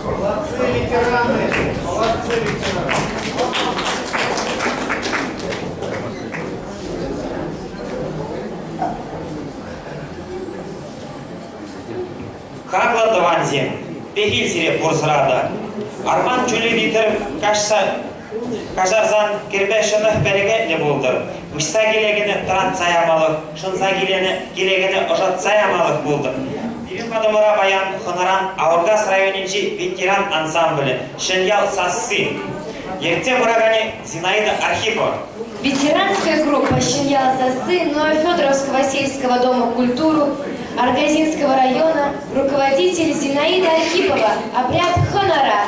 Молодцы, ветераны! Молодцы, ветераны! Kakla Davanzi, Pehil Sire Borsrada, Arman Çölü Bitir Kaşarsan Kirbeşinlik bereketle buldur. Uşsa gilegini trant sayamalık, şınsa gilegini ojat sayamalık buldur. Birim adımıra bayan Honoran Aurgas rayonunci veteran ансамблі Шинял Сассы. Ерте Бурагани Зинаида Архипова. Ветеранская группа «Шиньял Сасы» Новофедоровского сельского дома культуры Аргазинского района, руководитель Зинаида Архипова, обряд хонора.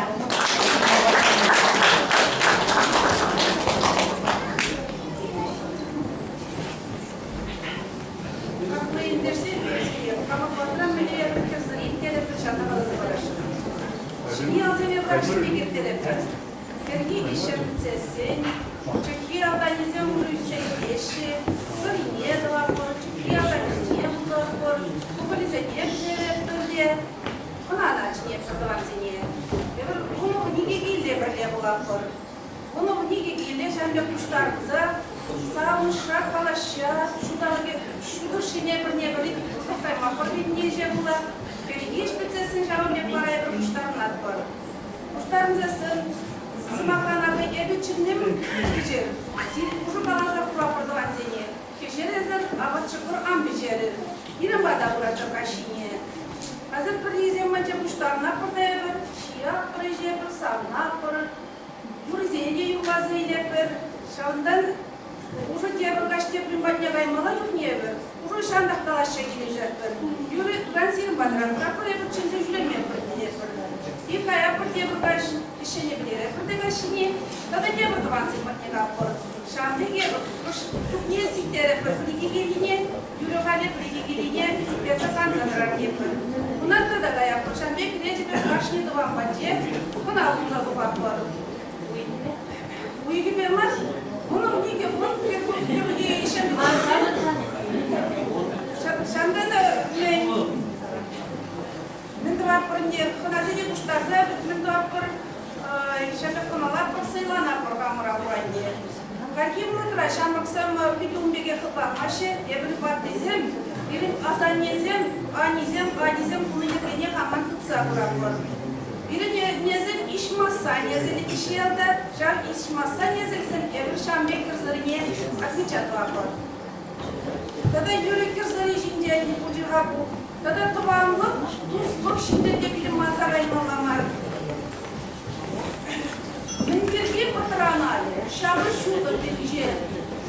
Bunu niye giyinler hem de kuşlarımıza sağmışlar, kalaşlar, şudur şine bir ne böyle kaymak var, bir nece bunlar. Hiç bitsesin canım ne paraya bir kuşlarım var. Kuşlarımıza sımaklarına evi çimde mi geçer? Kuşu balansa kurapardılar seni. Keşerezler avaçıkır an becerir. Yine bada vuracak aşinye. Hazır bir izlemece kuşlarına pırlayabilir, şiyak pırlayabilir, sağına pırlayabilir. Бурзение указывали пер, шандан уже те бургаште приматня гаймала юрневер, уже шандах калаша гилежер пер, юры гансир бадран, рапор я починзе жулемен пер, и кая пер те бургаш еще не блире, пер те гашини, тогда те бургаванцы матня гапор, шанды гебр, уж тут не сиктере пер, прики гилине, юры хали прики гилине, сиктере закан задрарне пер. Унар тогда гая пер, шанбек речи пер гашни дуам баче, кона уза дуам пер. Uyuyor ben bunu niye bunu işe Şandan ben de var pırnye kınazıcı kuşlarsa ben de var pır şaka konalar pır sayılana programlara uğraydı. Каким утром şamaksan bir gün bir gece maşe evli var dizem birim azanezem anizem bunu yine hemen tutsa bırakır. Biri nezil işmazsa, nezil işyerde, şan işmazsa nezilsin, evir şan bekirleri ne akıçat var. Tada yürekirleri şimdi ucu habu, tada tuvanlık, tuzluk şimdi de bilim mazaraymalamar. Ben bir patronali, şanı şurada delice,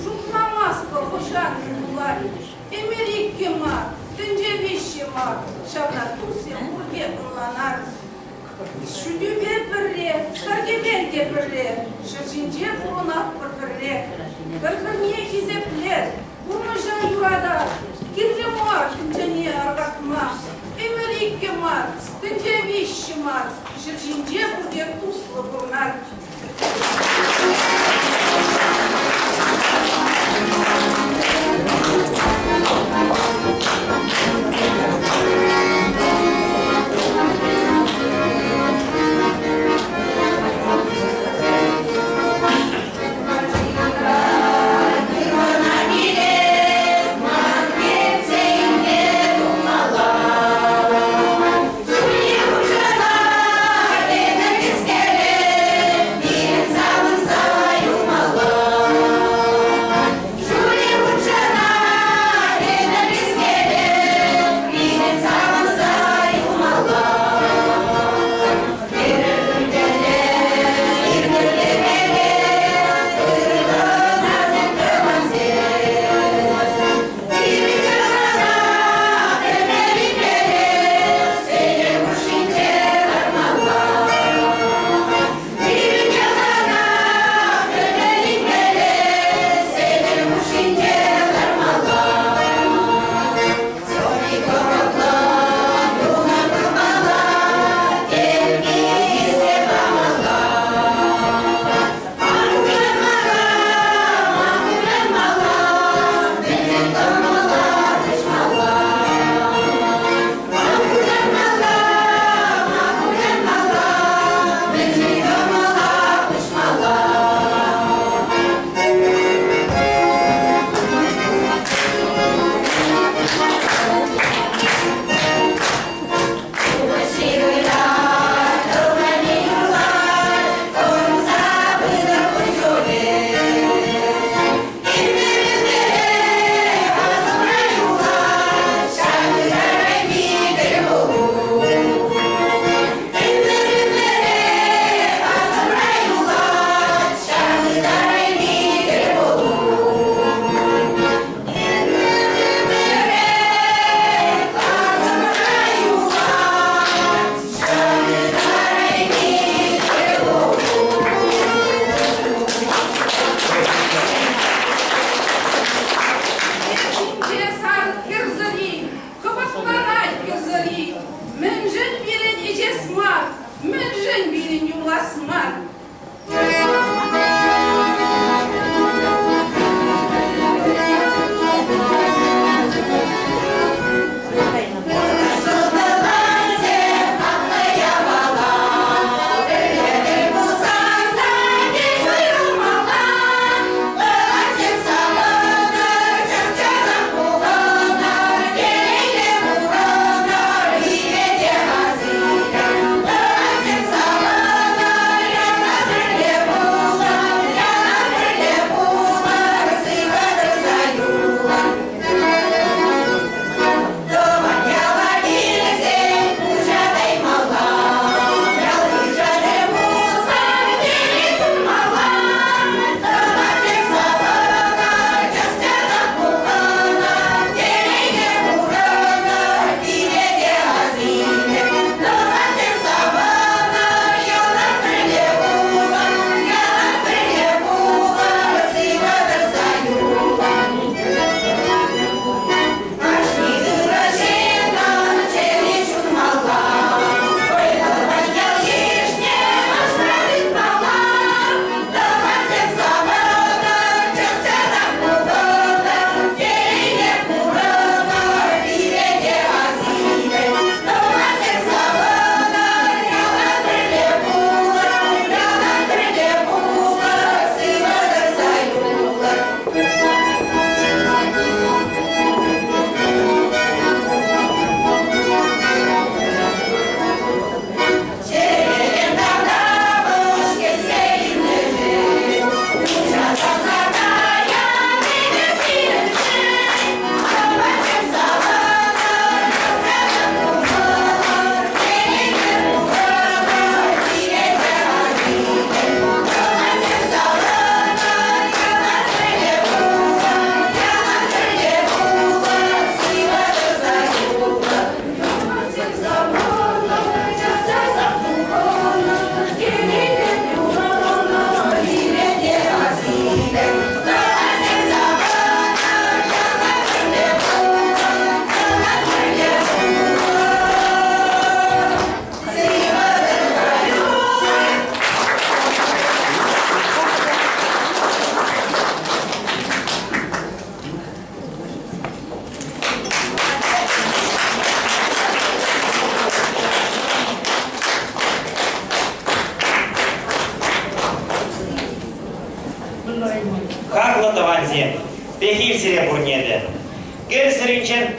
şunlamaz koşan kırılar, emerik kema, tınca beşima, şavna tusya, burge kullanar. Şu düğme pırre, sargımente pırre, şaşınca kuruna pırre, kırkırniye gizepler, kurmajan yurada, kirli mar, tüncaniye argatma, emerike mar, tünce vişi mar, şaşınca kurge tuslu kurnar.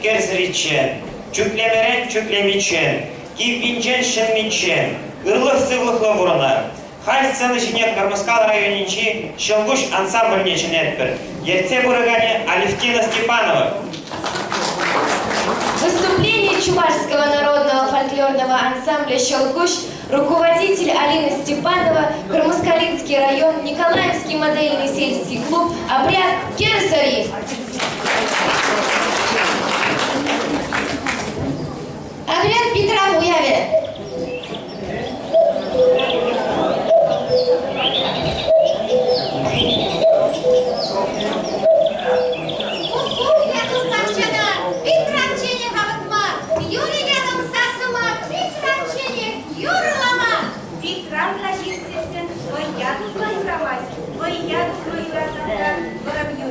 керсіритчен, чүклемерен чүклемичен, киввинчен шынмичен, ырлық-сывлықлы бұрынар. Хай сцены жіне Кырмыскал районинчи Шелгуш ансамбльне жинетпір. Ерце бұрыгане Алевтина Степанова. Выступление Чувашского народного фольклорного ансамбля «Щелкуш», руководитель Алина Степанова, Кырмыскалинский район, Николаевский модельный сельский клуб, обряд Керсари. Обряд Петра Муяве. Воробью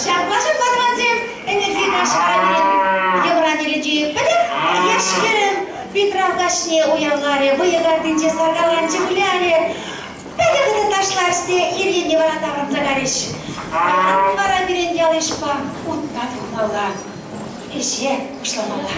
Şaplaşın patroncuğum, enerjiden şarabın, yıvranilici, bıdık, yaşkırım, bir travgaşne uyanları, bıyıgardınca sargalanca güleri, bıdık taşlar işte, irgeni var atağın zagarış. Vara birin yalışpa, unutmadıkmalar, eşeğe kuşlamalar.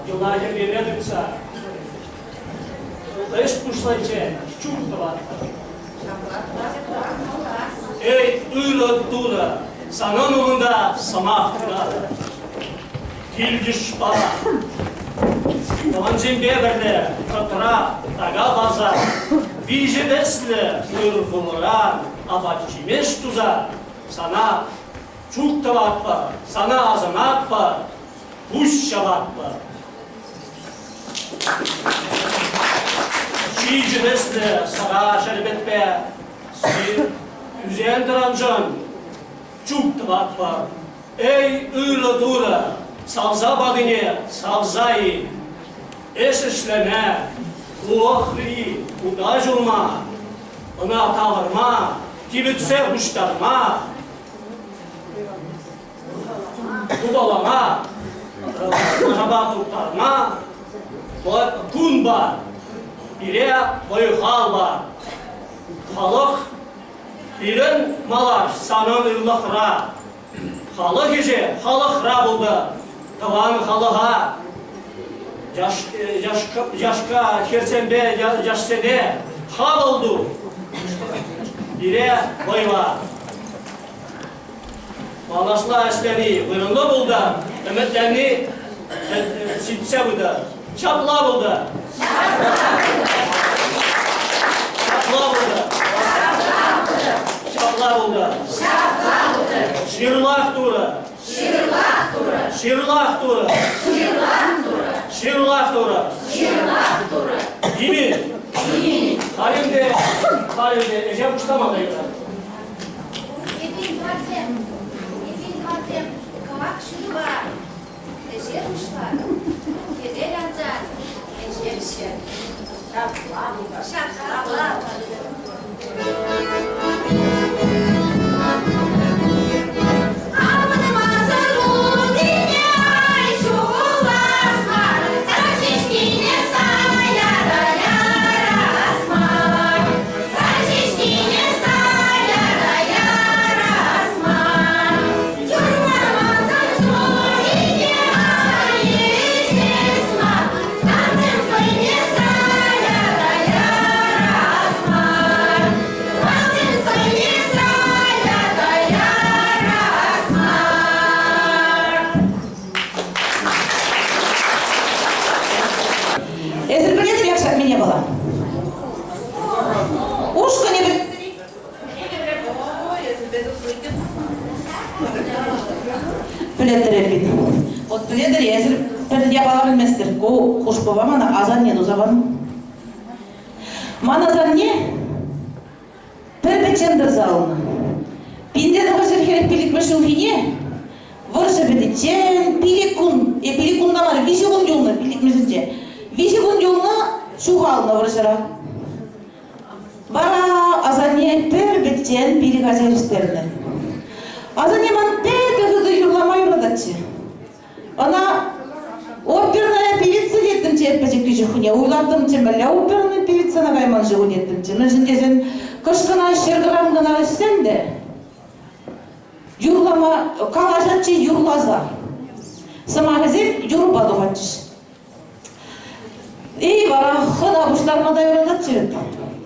Yıllarca birledimse, beş kuşlayıcı, çok da var. Ey ıyrı tuğla, sana nolunda samahtına, tilgiş bana. Tavancın beberle, katıra, taga baza, bici desle, ırgılıra, abaçimiş tuza, sana çok da var, sana azanak var, kuş şabat var. Çiğci besle, sara şerbet be, üzeyen dırancan, çok tıvat var. Ey ığla dura, savza badine, savzayı, eş işleme, uahri, udaj olma, ona tavırma, tibitse kuştarma, budalama, kaba tutarma, kun var, bire boyu hal var. Halık, birin malar sanın ırlıqra. Halık gece, halıqra buldu. Tavan halığa. Yaşka, kersembe, yaşsene, hal oldu. Bire boy var. Malasla esleri, buyurunlu buldu. Ümitlerini sitse buldu. Çapla buldu. Şapla buldu. Şapla buldu. Şirlak dura. Şirlak dura. Şirlak dura. Yemin. Halimde Ecem kuşlamadı. Evin hatem, kavak şunu var. Eşermiş var. Gedel azar. Eşer. Şapla. Плеттерепит. Вот плеттер езер пердия балабын местер. Ко хушпова мана азан не дозаван. Мана азан не перпечендер зална. Пинден хожер херек пилик мешун хине. Вырша бедичен пиликун. Пиликун намар вишигун жолна пилик мешунче. Вишигун жолна шухална выршара. Бара азан не перпечен пилик хожеристерне. Азан не ман юрлама юрадачы. Она Оперная певица деттім чеппечек күйшіхіне. Ойлаптым чембәлі оперная певицаны қайман жүгін деттім че. Мен жіндесен кышқына шергірамғына ішсен де. Юрлама, қалажатчы юрлаза. Самағызен юрбаду қатчыш. Ей бара, хына бұштарма да өредатчы.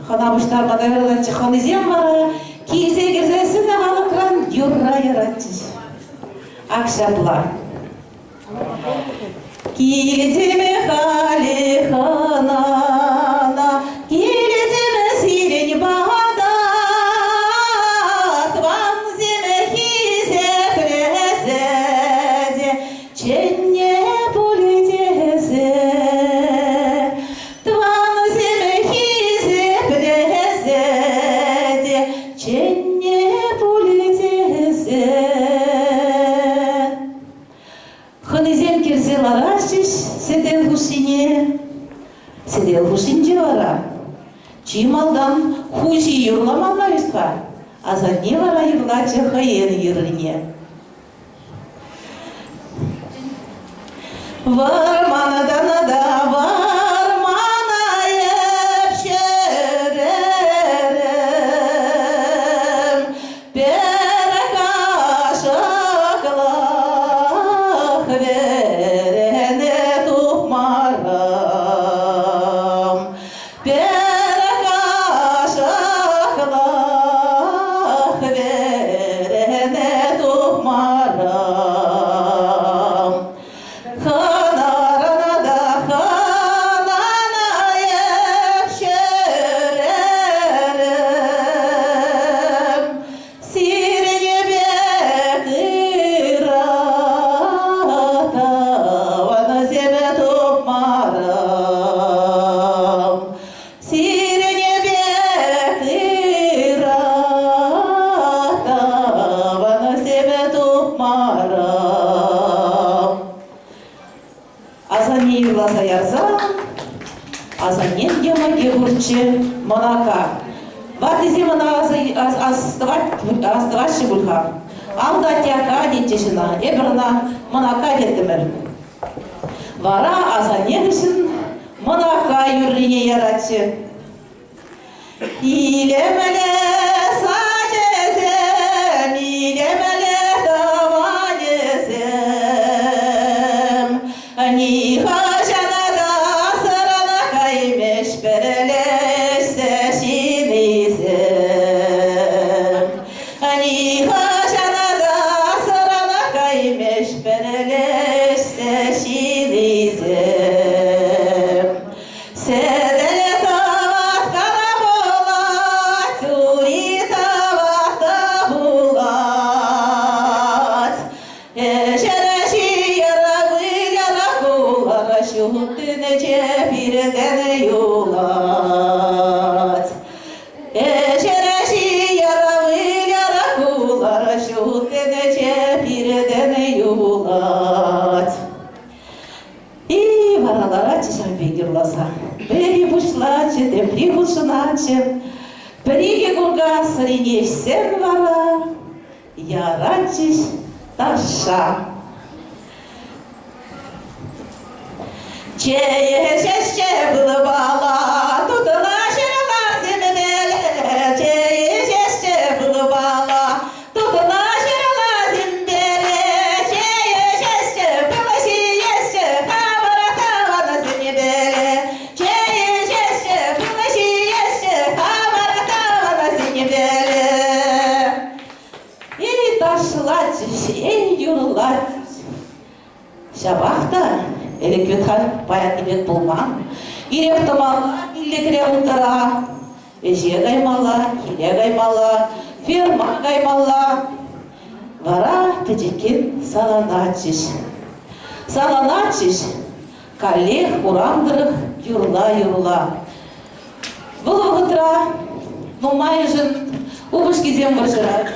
Хына бұштарма да өредатчы. Ханызен бара, кейзе кезесіне қалықран юрра яратчыш. Акшапла. Килетеме хали ханана, килетеме сирень бада, тван земе хизе преседе, ченне полетезе. Тван земе хизе преседе, ченне полетезе. Ханызем керзе ларашиш, седел хушинже вара. Чималдан хужи юрламанна виска, а за не вара юрлача хаен юрыне. Вармана данада, вармана епшеререм, перекашаклах верене тухмарам, перекашаклах верене тухмарам. Ханарада ханана епшеререм, сирене бекырата, вана земе тупмарам. Сирене бекырата, вана земе тупмарам. Азане юрласа ярза, азанен демаге бурче монака. Ватызе мана аздаватшы булха. Алда тяка детешина, эберна монака детемер. Вара азанен үшін монака юррине яратшы. Илемеле сачезем, илемеле даванезем. Ни хажанада сырана каймеш перелешсе шинезем. Ни хажанада сырана каймеш перелешсе шинезем. Седеле тават караболат, ури тават табулат. Эжереши яравыляна кулара, шутыне чепирдене юлат. Эжереши яравыляна кулара, шутыне чепирдене юлат. И варалара чешамбе юрласа. Бери бушлачы, темпри бушыначы, приге гурга сыринеш сен вара, яратчыш таша. Чеешешче было бала, тут нашерла земеле. Чеешешче было бала, тут нашерла земеле. Чеешешче было сиешче, хамаратава на земеле. Чеешешче было сиешче, хамаратава на земеле. И ташлачыш, и юрлачыш. Шабахта элекветхан паят небек болман. Ирек томала, иллекре ұлтара. Эже гаймала, келе гаймала, ферма гаймала. Вара тежекен саланачыш. Саланачыш, калех урамдырых юрла. Бұл ұғытра, нумайжын, убыш кезем бұржыра.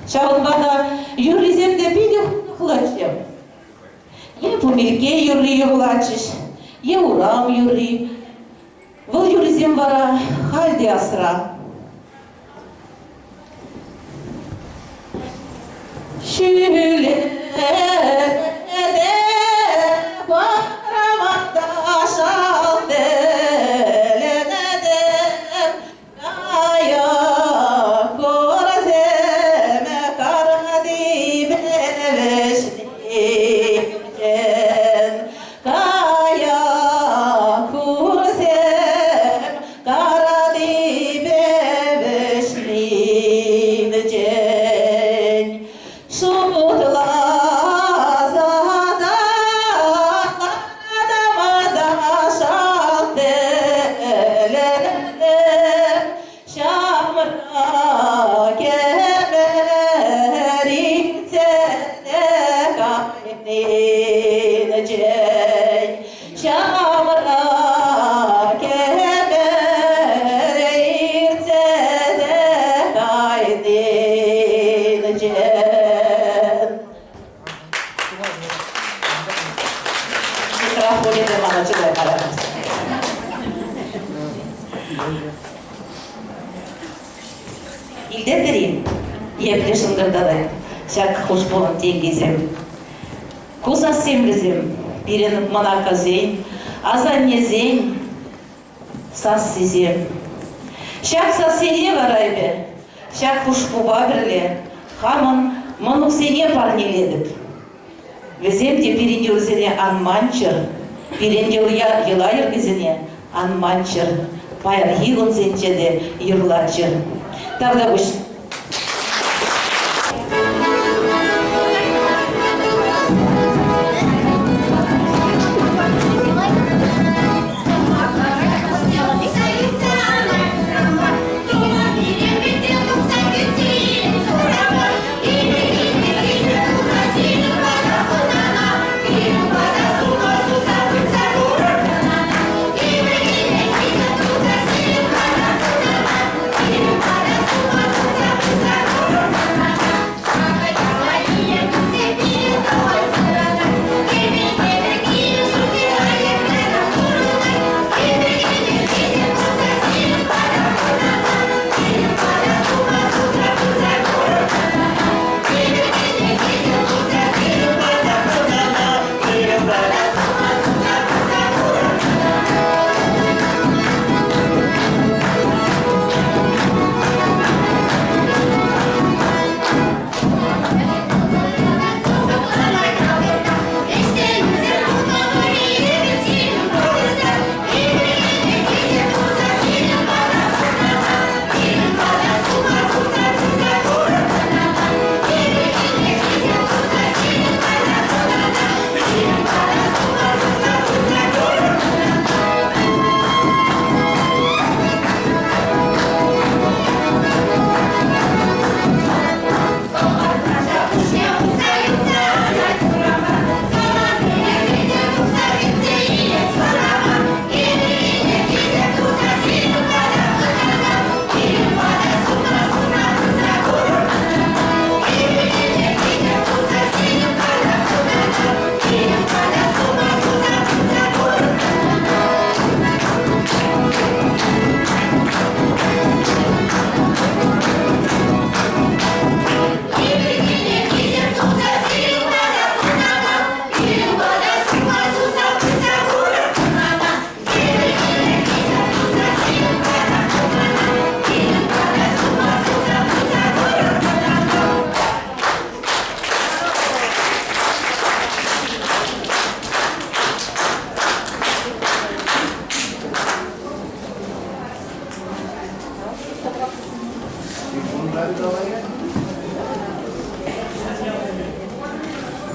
Шағынбада юрлиземде пиде хлачем. Е пумельке юрли юрлачыш, е урам юрли. Бұл юрлизем бара халде асра. Шүледе İlde dereyim. Yeple şındırdadı. Şak hoş bolun tengizim. Kusa semrizim. Birin manaka zeyn. Azanye zeyn. Sas sizim. Şak sas seniye varay be. Şak hoş buba birle. Hamın manuk seniye parniledip. Vezem de birin yılzine anmançır. Birin yıla yırgizine anmançır. Payar yığın zençe de yırlaçır. Tavda buş.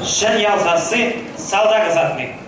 Şen yalzası salda kızatmayın.